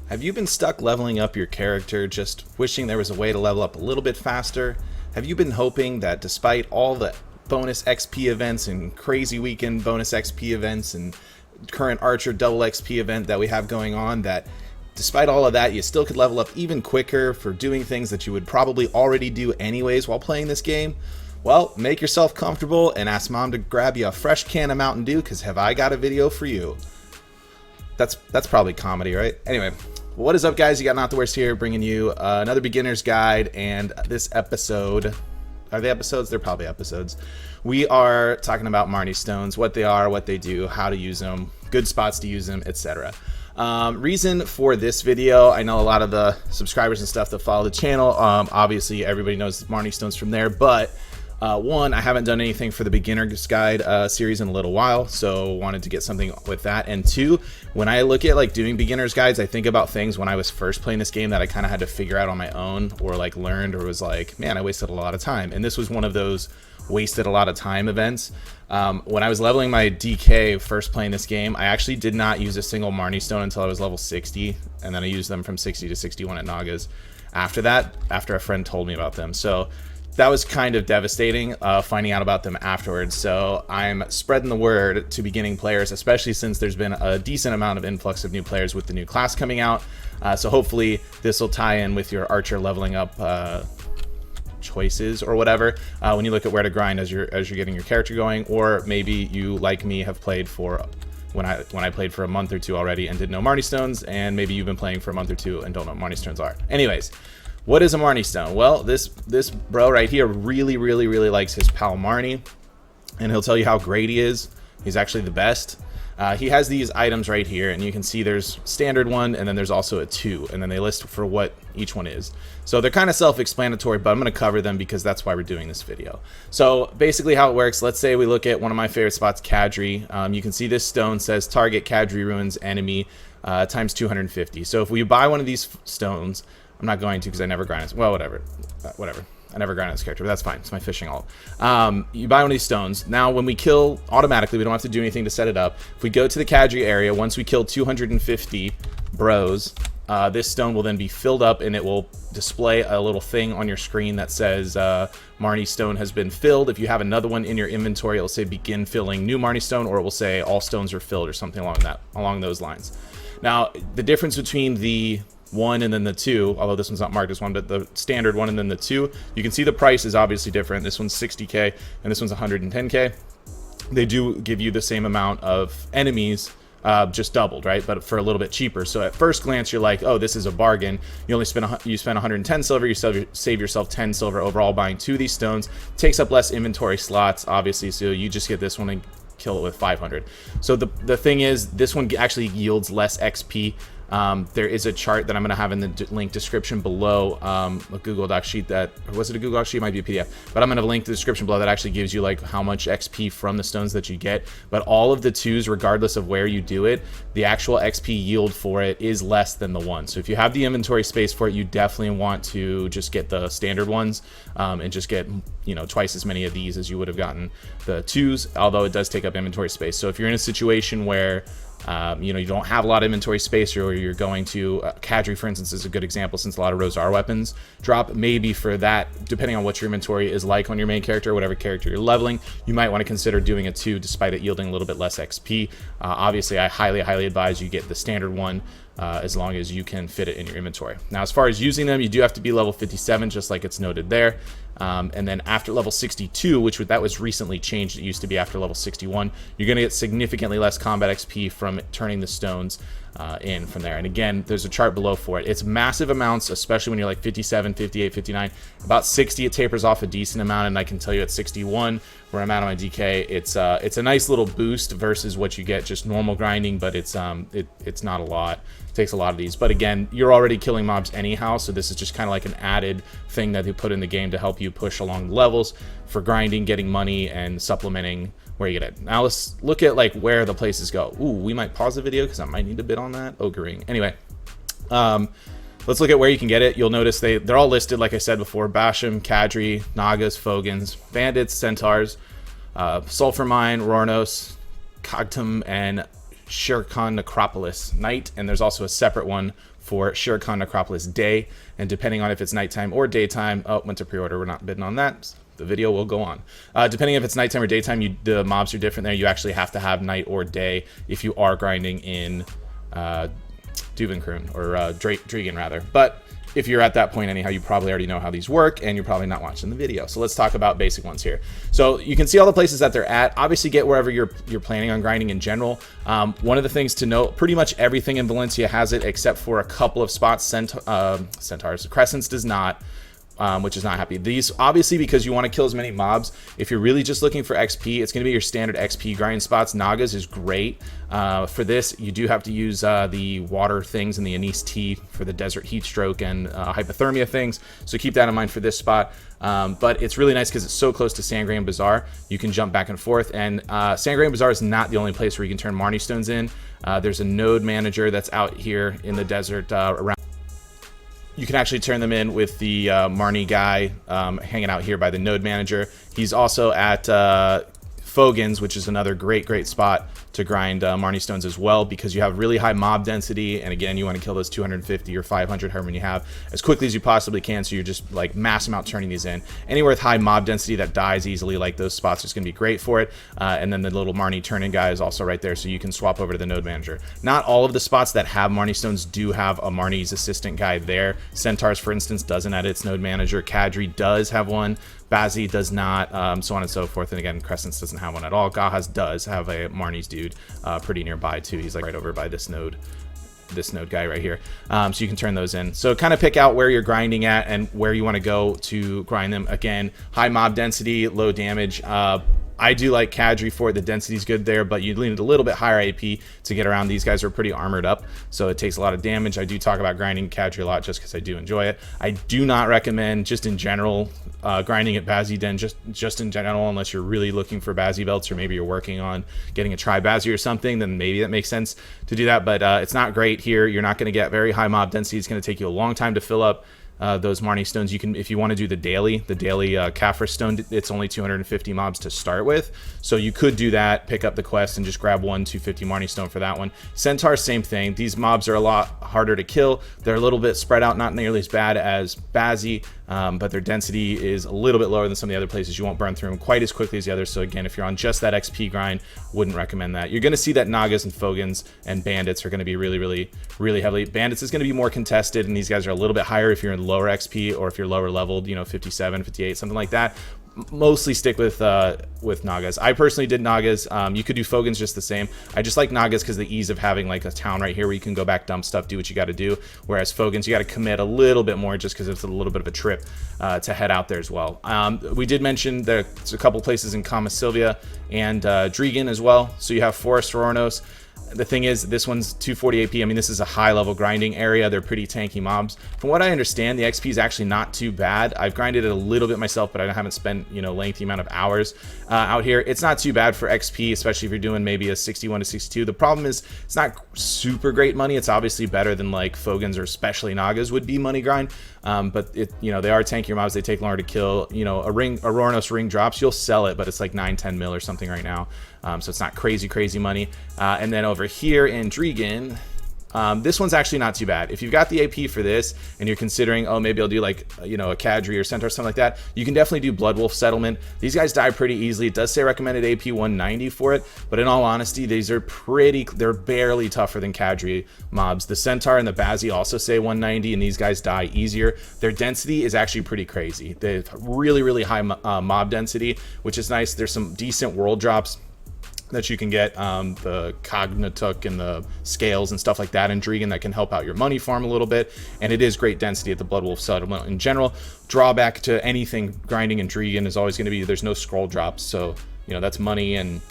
Have you been stuck leveling up your character, just wishing there was a way to level up a little bit faster? Have you been hoping that despite all the bonus XP events and crazy weekend bonus XP events and current Archer double XP event that we have going on, that despite all of that, you still could level up even quicker for doing things that you would probably already do anyways while playing this game? Well, make yourself comfortable and ask Mom to grab you a fresh can of Mountain Dew, because have I got a video for you. That's probably comedy, right? Anyway, what is up, guys? You got Not the Worst here, bringing you another beginner's guide. And this episode, are they episodes? They're probably episodes. We are talking about Marni Stones, what they are, what they do, how to use them, good spots to use them, etc. Reason for this video, I know a lot of the subscribers and stuff that follow the channel, obviously everybody knows Marni Stones from there, but one, I haven't done anything for the beginner's guide series in a little while, so wanted to get something with that. And two, when I look at like doing beginner's guides, I think about things when I was first playing this game that I kind of had to figure out on my own, or like learned, or was like, man, I wasted a lot of time. And this was one of those wasted a lot of time events. When I was leveling my DK first playing this game, I actually did not use a single Marni Stone until I was level 60, and then I used them from 60 to 61 at Nagas after that, after a friend told me about them. So that was kind of devastating, finding out about them afterwards. So I'm spreading the word to beginning players, especially since there's been a decent amount of influx of new players with the new class coming out. So hopefully this will tie in with your Archer leveling up choices or whatever, when you look at where to grind as you're getting your character going. Or maybe you, like me, have played for when I played for a month or two already and didn't know Marni Stones, and maybe you've been playing for a month or two and don't know what Marni Stones are. Anyways, what is a Marni Stone? Well, this bro right here really likes his pal Marni, and he'll tell you how great he is. He's actually the best. He has these items right here, and you can see there's standard one, and then there's also a 2, and then they list for what each one is. So they're kind of self-explanatory, but I'm going to cover them because that's why we're doing this video. So basically how it works, let's say we look at one of my favorite spots, Kadri. You can see this stone says target Kadri ruins enemy times 250. So if we buy one of these stones, I'm not going to because I never grind it. Well, whatever. I never grind this character, but that's fine. It's my fishing alt. You buy one of these stones. Now, when we kill automatically, we don't have to do anything to set it up. If we go to the Kadri area, once we kill 250 bros, this stone will then be filled up, and it will display a little thing on your screen that says Marni Stone has been filled. If you have another one in your inventory, it will say begin filling new Marni Stone, or it will say all stones are filled, or something along those lines. Now, the difference between the 1 and then the 2, although this one's not marked as 1, but the standard 1 and then the 2, you can see the price is obviously different. This one's 60k and this one's 110k. They do give you the same amount of enemies, just doubled, right? But for a little bit cheaper. So at first glance, you're like, oh, this is a bargain. You only spend 110 silver, you save yourself 10 silver overall buying 2 of these stones. Takes up less inventory slots, obviously, so you just get this one and kill it with 500. So the thing is, this one actually yields less XP. There is a chart that I'm going to have in the link description below, a Google Doc sheet that, or was it a Google Doc sheet? It might be a PDF, but I'm going to link the description below that actually gives you like how much XP from the stones that you get. But all of the 2s, regardless of where you do it, the actual XP yield for it is less than the 1. So if you have the inventory space for it, you definitely want to just get the standard ones, and just get, you know, twice as many of these as you would have gotten the 2s, although it does take up inventory space. So if you're in a situation where you know, you don't have a lot of inventory space, or you're going to Kadri, for instance, is a good example, since a lot of Rosar weapons drop. Maybe for that, depending on what your inventory is like on your main character, or whatever character you're leveling, you might want to consider doing a 2 despite it yielding a little bit less XP. Obviously, I highly advise you get the standard one, as long as you can fit it in your inventory. Now, as far as using them, you do have to be level 57, just like it's noted there. And then after level 62, that was recently changed, it used to be after level 61, you're going to get significantly less combat XP from turning the stones in from there. And again, there's a chart below for it. It's massive amounts, especially when you're like 57, 58, 59. About 60, it tapers off a decent amount, and I can tell you at 61, where I'm at on my DK, it's a nice little boost versus what you get just normal grinding, but it's not a lot. It takes a lot of these, but again, you're already killing mobs anyhow, so this is just kind of like an added thing that they put in the game to help you push along the levels for grinding, getting money, and supplementing where you get it. Now let's look at like where the places go. Ooh, we might pause the video because I might need a bit on that. Ogering. Anyway, let's look at where you can get it. You'll notice they're all listed, like I said before: Basham, Kadri, Nagas, Fogans, Bandits, Centaurs, Sulphur Mine, Rornos, Cogtum, and Shirkan Necropolis night, and there's also a separate one for Shirkan Necropolis day. And depending on if it's nighttime or daytime, oh, went to pre-order, we're not bidding on that. The video will go on. Depending if it's nighttime or daytime, the mobs are different there. You actually have to have night or day if you are grinding in Duvenkroon, or Driegen rather. But if you're at that point anyhow, you probably already know how these work, and you're probably not watching the video. So let's talk about basic ones here. So you can see all the places that they're at. Obviously, get wherever you're planning on grinding in general. One of the things to note, pretty much everything in Valencia has it except for a couple of spots. Centaurs, Crescents does not. Which is not happy. These, obviously, because you want to kill as many mobs. If you're really just looking for XP, it's going to be your standard XP grind spots. Nagas is great. For this, you do have to use the water things and the anise tea for the desert heat stroke and hypothermia things. So keep that in mind for this spot. But it's really nice because it's so close to Sangrean Bazaar. You can jump back and forth. And Sangrean Bazaar is not the only place where you can turn Marni Stones in. There's a node manager that's out here in the desert around. You can actually turn them in with the Marni guy hanging out here by the node manager. He's also at Fogan's, which is another great spot to grind Marni Stones as well, because you have really high mob density, and again, you want to kill those 250 or 500, however many you have, as quickly as you possibly can, so you're just like mass amount turning these in. Anywhere with high mob density that dies easily, like those spots, is going to be great for it. And then the little Marni turn-in guy is also right there, so you can swap over to the node manager. Not all of the spots that have Marni Stones do have a Marni's assistant guy there. Centaurs, for instance, doesn't at its node manager. Kadri does have one. Bazi does not, so on and so forth. And again, Crescents doesn't have one at all. Gahaz does have a Marni's dude pretty nearby too. He's like right over by this node guy right here. So you can turn those in. So kind of pick out where you're grinding at and where you want to go to grind them. Again, high mob density, low damage. I do like Kadri for it. The density's good there, but you need a little bit higher AP to get around. These guys are pretty armored up, so it takes a lot of damage. I do talk about grinding Kadri a lot just because I do enjoy it. I do not recommend, just in general, grinding at Bazi Den, just in general, unless you're really looking for Bazi belts, or maybe you're working on getting a Tri-Bazi or something, then maybe that makes sense to do that, but it's not great here. You're not going to get very high mob density. It's going to take you a long time to fill up those Marni Stones. You can, if you want to do the daily Kaffir Stone, it's only 250 mobs to start with, so you could do that, pick up the quest, and just grab 250 Marni Stone for that one. Centaur, same thing. These mobs are a lot harder to kill. They're a little bit spread out, not nearly as bad as Bazi, but their density is a little bit lower than some of the other places. You won't burn through them quite as quickly as the others, so again, if you're on just that XP grind, wouldn't recommend that. You're going to see that Nagas and Fogans and Bandits are going to be really heavily. Bandits is going to be more contested, and these guys are a little bit higher if you're in lower XP, or if you're lower leveled, 57, 58, something like that. Mostly stick with Nagas. I personally did Nagas. You could do Fogans just the same. I just like Nagas because the ease of having like a town right here where you can go back, dump stuff, do what you got to do. Whereas Fogans, you got to commit a little bit more just because it's a little bit of a trip to head out there as well. We did mention there's a couple places in Kama Sylvia and Driegen as well. So you have Forest Rornos. The thing is, this one's 240 AP. I mean, this is a high-level grinding area. They're pretty tanky mobs. From what I understand, the XP is actually not too bad. I've grinded it a little bit myself, but I haven't spent, lengthy amount of hours out here. It's not too bad for XP, especially if you're doing maybe a 61 to 62. The problem is, it's not super great money. It's obviously better than like Fogans or especially Nagas would be money grind. But they are tankier mobs. They take longer to kill. A Rornos ring drops, you'll sell it, but it's like 9-10 mil or something right now. So it's not crazy money. And then over here in Driegen, this one's actually not too bad. If you've got the AP for this and you're considering, oh, maybe I'll do like, a Kadri or Centaur or something like that, you can definitely do Blood Wolf Settlement. These guys die pretty easily. It does say recommended AP 190 for it, but in all honesty, these are they're barely tougher than Kadri mobs. The Centaur and the Bazi also say 190, and these guys die easier. Their density is actually pretty crazy. They have really high mob density, which is nice. There's some decent world drops that you can get, the Cognatuk and the scales and stuff like that in Driegen that can help out your money farm a little bit, and it is great density at the Blood Wolf Settlement in general. Drawback to anything grinding in Driegen is always going to be there's no scroll drops, so that's money and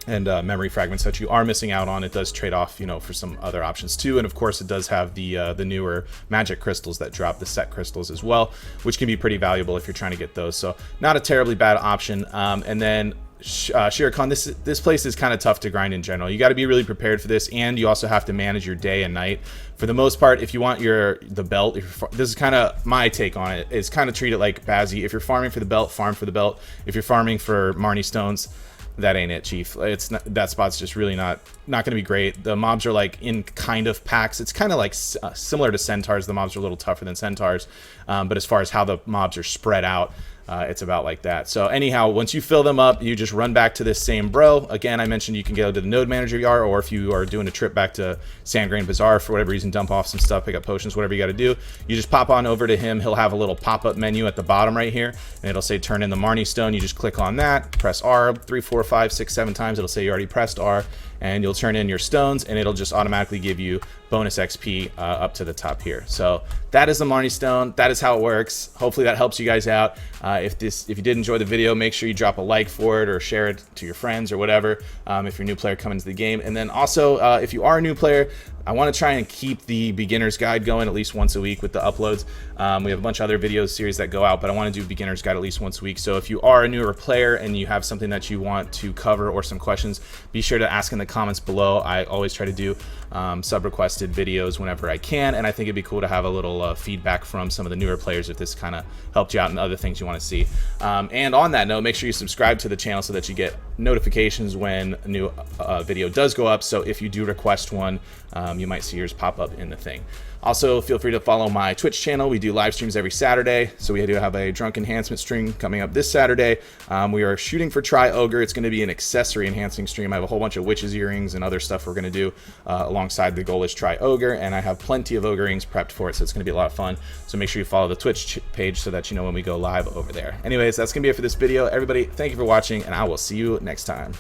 memory fragments that you are missing out on. It does trade off for some other options too, and of course it does have the newer magic crystals that drop, the set crystals as well, which can be pretty valuable if you're trying to get those. So not a terribly bad option. And then Shirkan, this place is kind of tough to grind in general. You got to be really prepared for this, and you also have to manage your day and night. For the most part, if you want the belt, this is kind of my take on it, is kind of treat it like Bazi. If you're farming for the belt, farm for the belt. If you're farming for Marni Stones, that ain't it, Chief. It's not, that spot's just really not going to be great. The mobs are like in kind of packs. It's kind of like similar to centaurs. The mobs are a little tougher than centaurs, but as far as how the mobs are spread out, it's about like that. So anyhow, once you fill them up, you just run back to this same bro. Again, I mentioned you can go to the node manager VR, or if you are doing a trip back to Sandgrain Bazaar for whatever reason, dump off some stuff, pick up potions, whatever you got to do. You just pop on over to him. He'll have a little pop-up menu at the bottom right here, and it'll say turn in the Marni Stone. You just click on that, press R 3, 4, 5, 6, 7 times. It'll say you already pressed R, and you'll turn in your stones, and it'll just automatically give you bonus XP up to the top here. So that is the Marni Stone. That is how it works. Hopefully that helps you guys out. If you did enjoy the video, make sure you drop a like for it or share it to your friends or whatever, if you're a new player coming to the game. And then also, if you are a new player, I want to try and keep the beginner's guide going at least once a week with the uploads. We have a bunch of other video series that go out, but I want to do beginner's guide at least once a week. So if you are a newer player and you have something that you want to cover or some questions, be sure to ask in the comments below. I always try to do sub-requested videos whenever I can, and I think it'd be cool to have a little feedback from some of the newer players if this kind of helped you out and other things you want to see. And on that note, make sure you subscribe to the channel so that you get notifications when a new video does go up. So if you do request one, you might see yours pop up in the thing. Also, feel free to follow my Twitch channel. We do live streams every Saturday. So we do have a drunk enhancement stream coming up this Saturday. We are shooting for Tri-Ogre. It's going to be an accessory enhancing stream. I have a whole bunch of witches earrings and other stuff we're going to do alongside the goal is Tri-Ogre, and I have plenty of ogre rings prepped for it, so it's going to be a lot of fun. So make sure you follow the Twitch page so that you know when we go live over there. Anyways, that's going to be it for this video. Everybody, thank you for watching, and I will see you next time.